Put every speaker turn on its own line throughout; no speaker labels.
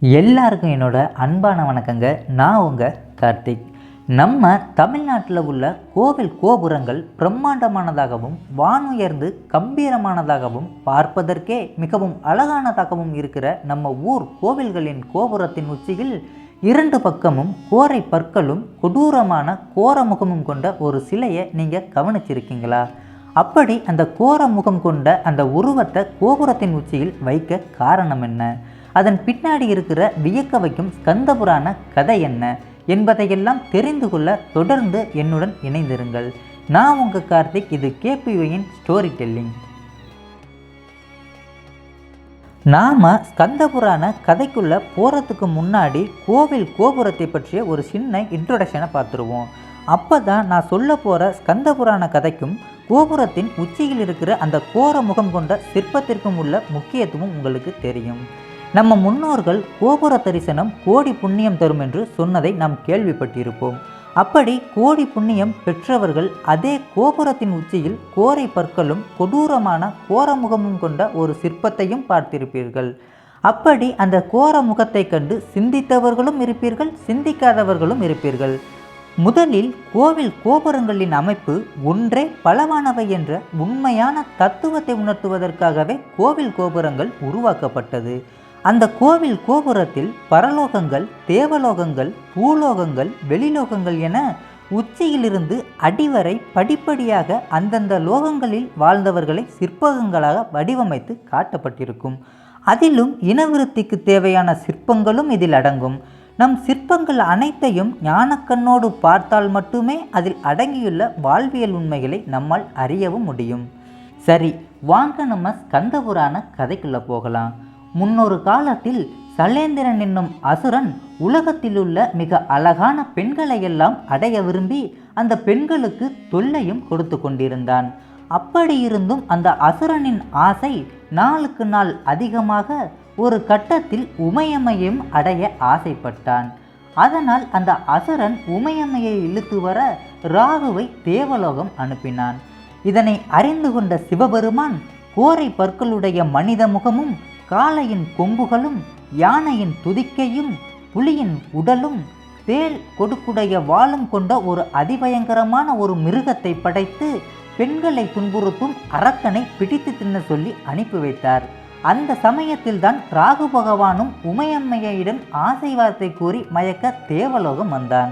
எல்லாருக்கும் என்னோட அன்பான வணக்கங்க. நான் உங்கள் கார்த்திக். நம்ம தமிழ்நாட்டில் உள்ள கோவில் கோபுரங்கள் பிரம்மாண்டமானதாகவும் வானுயர்ந்து கம்பீரமானதாகவும் பார்ப்பதற்கே மிகவும் அழகானதாகவும் இருக்கிற நம்ம ஊர் கோவில்களின் கோபுரத்தின் உச்சியில் இரண்டு பக்கமும் கோரை பற்களும் கொடூரமான கோரமுகமும் கொண்ட ஒரு சிலையை நீங்கள் கவனிச்சிருக்கீங்களா? அப்படி அந்த கோரமுகம் கொண்ட அந்த உருவத்தை கோபுரத்தின் உச்சியில் வைக்க காரணம் என்ன? அதன் பின்னாடி இருக்கிற வியக்க வைக்கும் ஸ்கந்தபுராண கதை என்ன என்பதையெல்லாம் தெரிந்து கொள்ள தொடர்ந்து என்னுடன் இணைந்திருங்கள். நான் உங்கள் கார்த்திக். இது கேபிஒயின் ஸ்டோரி டெல்லிங். நாம் ஸ்கந்தபுராண கதைக்குள்ளே போகிறதுக்கு முன்னாடி கோவில் கோபுரத்தை பற்றிய ஒரு சின்ன இன்ட்ரோடக்ஷனை பார்த்துருவோம். அப்போ தான் நான் சொல்ல போகிற ஸ்கந்தபுராண கதைக்கும் கோபுரத்தின் உச்சியில் இருக்கிற அந்த கோர முகம் கொண்ட சிற்பத்திற்கும் உள்ள முக்கியத்துவம் உங்களுக்கு தெரியும். நம்ம முன்னோர்கள் கோபுர தரிசனம் கோடி புண்ணியம் தரும் என்று சொன்னதை நாம் கேள்விப்பட்டிருப்போம். அப்படி கோடி புண்ணியம் பெற்றவர்கள் அதே கோபுரத்தின் உச்சியில் கோரை பற்களும் கொடூரமான கோரமுகமும் கொண்ட ஒரு சிற்பத்தையும் பார்த்திருப்பீர்கள். அப்படி அந்த கோர முகத்தை கண்டு சிந்தித்தவர்களும் இருப்பீர்கள், சிந்திக்காதவர்களும் இருப்பீர்கள். முதலில் கோவில் கோபுரங்களின் அமைப்பு ஒன்றே பலவானவை என்ற உண்மையான தத்துவத்தை உணர்த்துவதற்காகவே கோவில் கோபுரங்கள் உருவாக்கப்பட்டது. அந்த கோவில் கோபுரத்தில் பரலோகங்கள், தேவலோகங்கள், பூலோகங்கள், வெளிலோகங்கள் என உச்சியிலிருந்து அடிவரை படிப்படியாக அந்தந்த லோகங்களில் வாழ்ந்தவர்களை சிற்பங்களாக வடிவமைத்து காட்டப்பட்டிருக்கும். அதிலும் இனவிருத்திக்கு தேவையான சிற்பங்களும் இதில் அடங்கும். நம் சிற்பங்கள் அனைத்தையும் ஞானக்கண்ணோடு பார்த்தால் மட்டுமே அதில் அடங்கியுள்ள வாழ்வியல் உண்மைகளை நம்மால் அறியவும் முடியும். சரி, வாங்க நம்ம ஸ்கந்தபுராண கதைக்குள்ளே போகலாம். முன்னொரு காலத்தில் சலேந்திரன் என்னும் அசுரன் உலகத்திலுள்ள மிக அழகான பெண்களை எல்லாம் அடைய விரும்பி அந்த பெண்களுக்கு தொல்லையும் கொடுத்து கொண்டிருந்தான். அப்படி இருந்தும் அந்த அசுரனின் ஆசை நாளுக்கு நாள் அதிகமாக ஒரு கட்டத்தில் உமையம்மையும் அடைய ஆசைப்பட்டான். அதனால் அந்த அசுரன் உமையம்மையை இழுத்து வர ராகுவை தேவலோகம் அனுப்பினான். இதனை அறிந்து கொண்ட சிவபெருமான் கோரை பற்களுடைய மனித முகமும், காளையின் கொம்புகளும், யானையின் துதிக்கையும், புலியின் உடலும், தேள் கொடுக்குடைய வாளும் கொண்ட ஒரு அதிபயங்கரமான ஒரு மிருகத்தை படைத்து பெண்களை துன்புறுத்தும் அரக்கனை பிடித்து தின்ன சொல்லி அனுப்பி வைத்தார். அந்த சமயத்தில் தான் ராகு பகவானும் உமையம்மையிடம் ஆசை வார்த்தை கூறி மயக்க தேவலோகம் வந்தான்.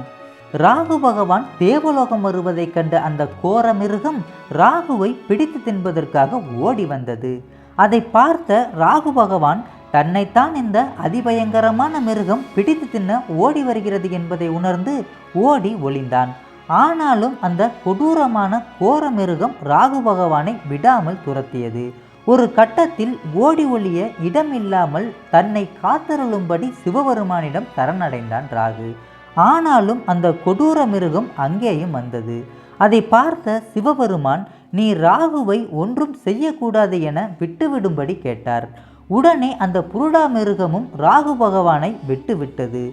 ராகு பகவான் தேவலோகம் வருவதை கண்ட அந்த கோர மிருகம் ராகுவை பிடித்து தின்பதற்காக ஓடி வந்தது. அதை பார்த்த ராகு பகவான் தன்னைத்தான் இந்த அதிபயங்கரமான மிருகம் பிடித்து தின்ன ஓடி வருகிறது என்பதை உணர்ந்து ஓடி ஒளிந்தான். ஆனாலும் அந்த கொடூரமான கோர மிருகம் ராகு பகவானை விடாமல் துரத்தியது. ஒரு கட்டத்தில் ஓடி ஒளிய இடமில்லாமல் தன்னை காத்தருளும்படி சிவபெருமானிடம் சரணடைந்தான் ராகு. ஆனாலும் அந்த கொடூர மிருகம் அங்கேயும் வந்தது. அதை பார்த்த சிவபெருமான், நீ ராகுவை ஒன்றும் செய்யக்கூடாது என விட்டுவிடும்படி கேட்டார். உடனே அந்த புருடா மிருகமும் ராகு பகவானை விட்டுவிட்டது.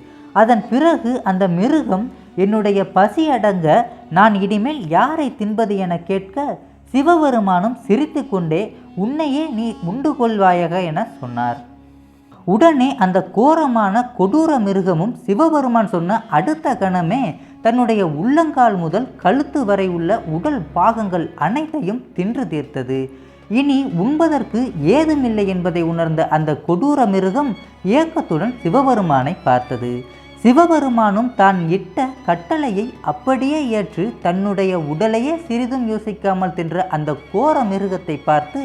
அதன் பிறகு அந்த மிருகம், என்னுடைய பசி அடங்க நான் இனிமேல் யாரை தின்பது என கேட்க சிவபெருமானும் சிரித்து கொண்டே, உன்னையே நீ உண்டு கொள்வாயாக என சொன்னார். உடனே அந்த கோரமான கொடூர மிருகமும் சிவபெருமான் சொன்ன அடுத்த கணமே தன்னுடைய உள்ளங்கால் முதல் கழுத்து வரை உள்ள உடல் பாகங்கள் அனைத்தையும் தின்று தீர்த்தது. இனி உண்பதற்கு ஏதுமில்லை என்பதை உணர்ந்த அந்த கொடூர மிருகம் ஏக்கத்துடன் சிவபெருமானை பார்த்தது. சிவபெருமானும் தான் இட்ட கட்டளையை அப்படியே ஏற்று தன்னுடைய உடலையே சிறிதும் யோசிக்காமல் தின்ற அந்த கோர மிருகத்தை பார்த்து,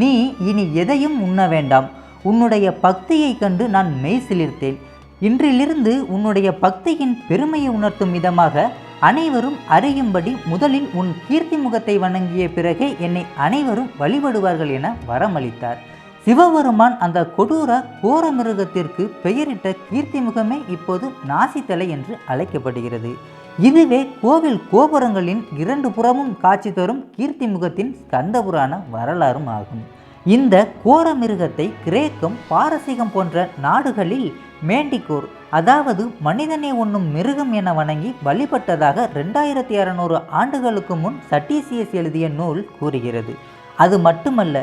நீ இனி எதையும் உண்ண வேண்டாம், உன்னுடைய பக்தியை கண்டு நான் மெய் சிலிர்த்தேன். இன்றிலிருந்து உன்னுடைய பக்தியின் பெருமையை உணர்த்தும் விதமாக அனைவரும் அறியும்படி முதலில் உன் கீர்த்தி முகத்தை வணங்கிய பிறகே என்னை அனைவரும் வழிபடுவார்கள் என வரமளித்தார். சிவபெருமான் அந்த கொடூர கோர மிருகத்திற்கு பெயரிட்ட கீர்த்தி முகமே இப்போது நாசித்தலை என்று அழைக்கப்படுகிறது. இதுவே கோவில் கோபுரங்களின் இரண்டு புறமும் காட்சி தரும் கீர்த்தி முகத்தின் ஸ்கந்தபுராண வரலாறும் ஆகும். இந்த கோர மிருகத்தை கிரேக்கம், பாரசீகம் போன்ற நாடுகளில் மேண்டிகோர், அதாவது மனிதனை உண்ணும் மிருகம் என வணங்கி வழிபட்டதாக 2600 ஆண்டுகளுக்கு முன் சட்டீசியஸ் எழுதிய நூல் கூறுகிறது. அது மட்டுமல்ல,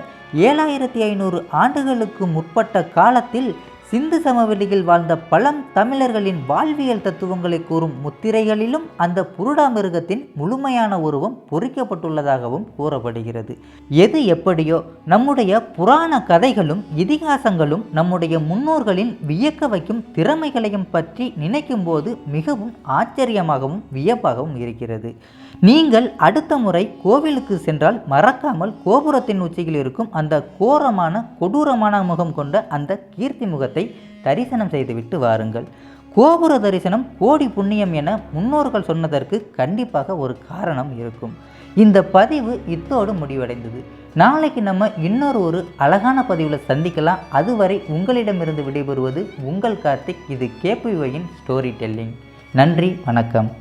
7500 ஆண்டுகளுக்கு முற்பட்ட காலத்தில் சிந்து சமவெளியில் வாழ்ந்த பழம் தமிழர்களின் வாழ்வியல் தத்துவங்களை கூறும் முத்திரைகளிலும் அந்த புருடா மிருகத்தின் முழுமையான உருவம் பொறிக்கப்பட்டுள்ளதாகவும் கூறப்படுகிறது. எது எப்படியோ நம்முடைய புராண கதைகளும் இதிகாசங்களும் நம்முடைய முன்னோர்களின் வியக்க வைக்கும் திறமைகளையும் பற்றி நினைக்கும் போது மிகவும் ஆச்சரியமாகவும் வியப்பாகவும் இருக்கிறது. நீங்கள் அடுத்த முறை கோவிலுக்கு சென்றால் மறக்காமல் கோபுரத்தின் உச்சியில் இருக்கும் அந்த கோரமான கொடூரமான முகம் கொண்ட அந்த கீர்த்தி முகத்தை தரிசனம் செய்துவிட்டு வாருங்கள். கோபுர தரிசனம் கோடி புண்ணியம் என முன்னோர்கள் சொன்னதற்கு கண்டிப்பாக ஒரு காரணம் இருக்கும். இந்த பதிவு இத்தோடு முடிவடைந்தது. நாளைக்கு நம்ம இன்னொரு அழகான பதிவில் சந்திக்கலாம். அதுவரை உங்களிடமிருந்து விடைபெறுவது உங்கள் கார்த்திக். இது KPYயின் ஸ்டோரி டெல்லிங். நன்றி, வணக்கம்.